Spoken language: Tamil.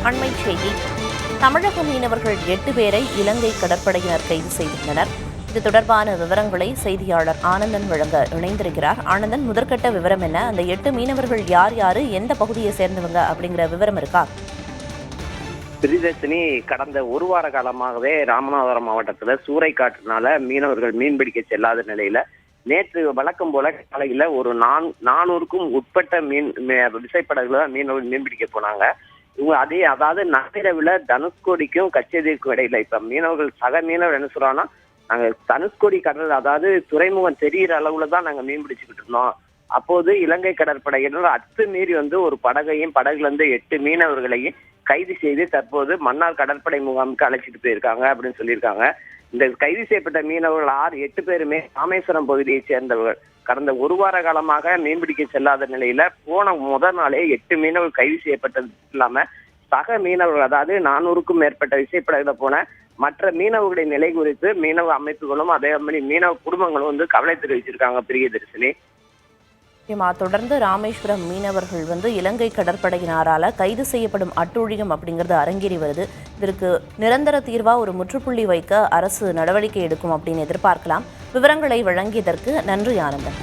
அண்மைச் செய்தி. தமிழக மீனவர்கள் 8 பேரை இலங்கை கடற்படையினர் கைது செய்துள்ளனர். இது தொடர்பான விவரங்களை செய்தியாளர் ஆனந்தன் வழங்க இணைந்திருக்கிறார். ஆனந்தன், முதற்கட்ட விவரம் என்ன? அந்த 8 மீனவர்கள் யார், எந்த பகுதியை சேர்ந்தவங்க அப்படிங்கிற விவரம் இருக்கா? பிரியதர்ஷினி, கடந்த ஒரு வார காலமாகவே ராமநாதபுரம் மாவட்டத்தில் சூறைக்காற்றுனால மீனவர்கள் மீன்பிடிக்க செல்லாத நிலையில நேற்று வழக்கம் போல காலையில ஒரு 400க்கும் உட்பட்ட விசைப்படகுல மீனவர்கள் மீன்பிடிக்க போனாங்க. இவங்க அதாவது நள்ளிரவுல தனுஷ்கோடிக்கும் கச்சேரிக்கும் இடையில இப்ப மீனவர்கள் சக மீனவர் என்ன சொல்றாங்கன்னா, நாங்க தனுஷ்கோடி கடல் அதாவது துறைமுகம் தெரிகிற அளவுல தான் நாங்க மீன் பிடிச்சுக்கிட்டு இருந்தோம். அப்போது இலங்கை கடற்படையினர் அத்துமீறி ஒரு படகுல இருந்து 8 மீனவர்களையும் கைது செய்து தற்போது மன்னார் கடற்படை முகாமுக்கு அழைச்சிட்டு போயிருக்காங்க அப்படின்னு சொல்லியிருக்காங்க. இந்த கைது செய்யப்பட்ட மீனவர்கள் 8 பேருமே ராமேஸ்வரம் பகுதியை சேர்ந்தவர்கள். கடந்த ஒரு வார காலமாக மீன்பிடிக்க செல்லாத நிலையில போன முதல் நாளே 8 மீனவர்கள் கைது செய்யப்பட்டது இல்லாம சக மீனவர்கள் அதாவது 400க்கும் மேற்பட்ட விசைப்படகுல போன மற்ற மீனவர்களுடைய நிலை குறித்து மீனவ அமைப்புகளும் அதே மாதிரி மீனவ குடும்பங்களும் கவலை தெரிவிச்சிருக்காங்க. பிரியதர்ஷினி, தொடர்ந்து ராமேஸ்வரம் மீனவர்கள் இலங்கை கடற்படையினரால கைது செய்யப்படும் அட்டூழியம் அப்படிங்கிறது அரங்கேறி வருது. இதற்கு நிரந்தர தீர்வா ஒரு முற்றுப்புள்ளி வைக்க அரசு நடவடிக்கை எடுக்கும் அப்படின்னு எதிர்பார்க்கலாம். விவரங்களை வழங்கியதற்கு நன்றி ஆனந்தன்.